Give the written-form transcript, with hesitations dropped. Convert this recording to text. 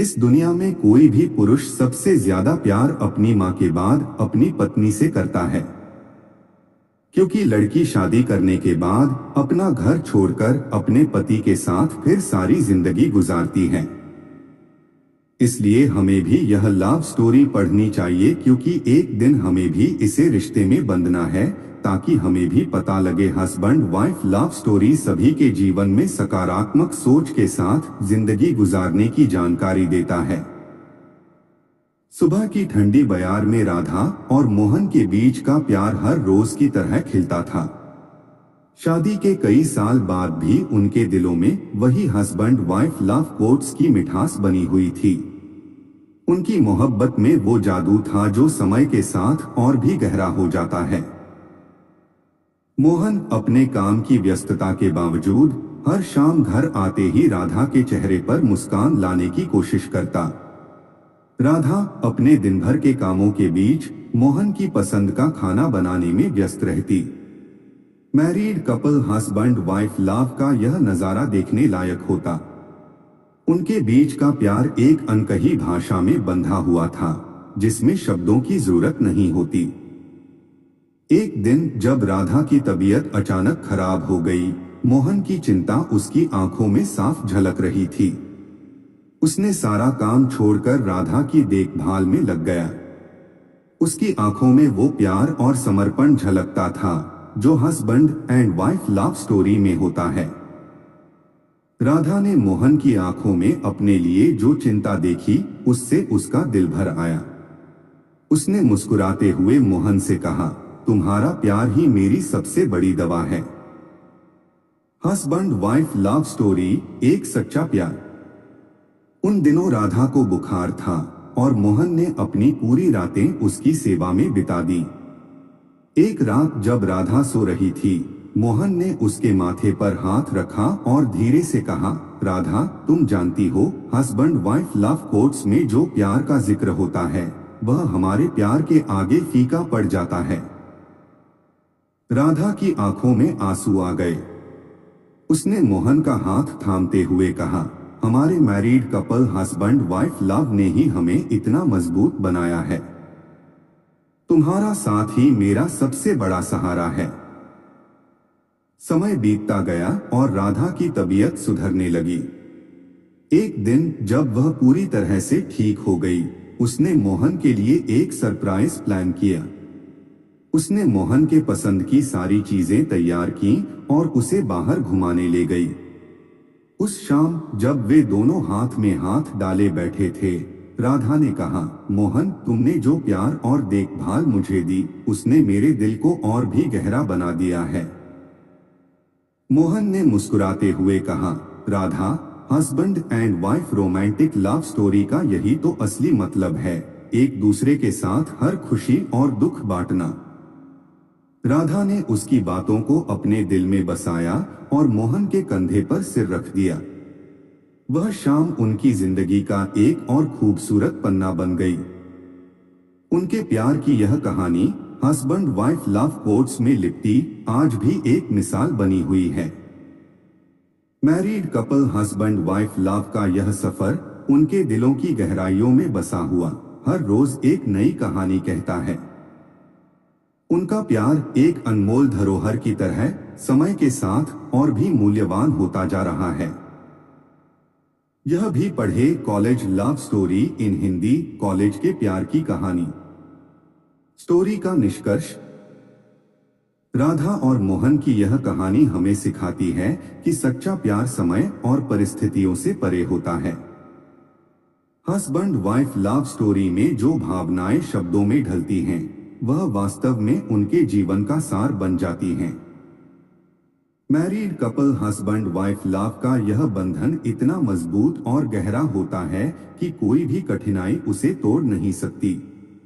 इस दुनिया में कोई भी पुरुष सबसे ज्यादा प्यार अपनी मां के बाद अपनी पत्नी से करता है, क्योंकि लड़की शादी करने के बाद अपना घर छोड़कर अपने पति के साथ फिर सारी जिंदगी गुजारती है। इसलिए हमें भी यह लव स्टोरी पढ़नी चाहिए, क्योंकि एक दिन हमें भी इसे रिश्ते में बंधना है, ताकि हमें भी पता लगे हस्बैंड वाइफ लव स्टोरी सभी के जीवन में सकारात्मक सोच के साथ जिंदगी गुजारने की जानकारी देता है। सुबह की ठंडी बयार में राधा और मोहन के बीच का प्यार हर रोज की तरह खिलता था। शादी के कई साल बाद भी उनके दिलों में वही हस्बैंड वाइफ लव कोट्स की मिठास बनी हुई थी। उनकी मोहब्बत में वो जादू था जो समय के साथ और भी गहरा हो जाता है। मोहन अपने काम की व्यस्तता के बावजूद हर शाम घर आते ही राधा के चेहरे पर मुस्कान लाने की कोशिश करता। राधा अपने दिन भर के कामों के बीच मोहन की पसंद का खाना बनाने में व्यस्त रहती। Married couple husband wife love का यह नजारा देखने लायक होता। उनके बीच का प्यार एक अनकही भाषा में बंधा हुआ था, जिसमें शब्दों की जरूरत नहीं होती। एक दिन जब राधा की तबीयत अचानक खराब हो गई, मोहन की चिंता उसकी आंखों में साफ झलक रही थी। उसने सारा काम छोड़कर राधा की देखभाल में लग गया। उसकी आंखों में वो प्यार और समर्पण झलकता था जो husband and wife love story में होता है। राधा ने मोहन की आंखों में अपने लिए जो चिंता देखी, उससे उसका दिल भर आया। उसने मुस्कुराते हुए मोहन से कहा, तुम्हारा प्यार ही मेरी सबसे बड़ी दवा है। हस्बैंड वाइफ लव स्टोरी, एक सच्चा प्यार। उन दिनों राधा को बुखार था और मोहन ने अपनी पूरी रातें उसकी सेवा में बिता दी। एक रात जब राधा सो रही थी, मोहन ने उसके माथे पर हाथ रखा और धीरे से कहा, राधा, तुम जानती हो हस्बैंड वाइफ लव कोट्स में जो प्यार का जिक्र होता है वह हमारे प्यार के आगे फीका पड़ जाता है। राधा की आंखों में आंसू आ गए। उसने मोहन का हाथ थामते हुए कहा, हमारे married couple husband wife love ने ही हमें इतना मजबूत बनाया है। तुम्हारा साथ ही मेरा सबसे बड़ा सहारा है। समय बीतता गया और राधा की तबीयत सुधरने लगी। एक दिन जब वह पूरी तरह से ठीक हो गई, उसने मोहन के लिए एक सरप्राइज प्लान किया। उसने मोहन के पसंद की सारी चीजें तैयार की और उसे बाहर घुमाने ले गई। उस शाम जब वे दोनों हाथ में हाथ डाले बैठे थे, राधा ने कहा, मोहन, तुमने जो प्यार और देखभाल मुझे दी, उसने मेरे दिल को और भी गहरा बना दिया है। मोहन ने मुस्कुराते हुए कहा, Radha, husband and wife romantic love story का यही तो असली मतलब है, एक दूसरे के साथ हर खुशी और दुख बांटना। राधा ने उसकी बातों को अपने दिल में बसाया और मोहन के कंधे पर सिर रख दिया। वह शाम उनकी जिंदगी का एक और खूबसूरत पन्ना बन गई। उनके प्यार की यह कहानी हस्बैंड वाइफ लव कोट्स में लिपटी आज भी एक मिसाल बनी हुई है। Married couple husband wife love का यह सफर उनके दिलों की गहराइयों में बसा हुआ हर रोज एक नई कहानी कहता है। उनका प्यार एक अनमोल धरोहर की तरह समय के साथ और भी मूल्यवान होता जा रहा है। यह भी पढ़े college love story in Hindi, college के प्यार की कहानी। स्टोरी का निष्कर्ष, राधा और मोहन की यह कहानी हमें सिखाती है कि सच्चा प्यार समय और परिस्थितियों से परे होता है। हस्बैंड वाइफ लव स्टोरी में जो भावनाएं शब्दों में ढलती हैं, वह वास्तव में उनके जीवन का सार बन जाती हैं। Married couple husband wife love का यह बंधन इतना मजबूत और गहरा होता है कि कोई भी कठिनाई उसे तोड़ नहीं सकती।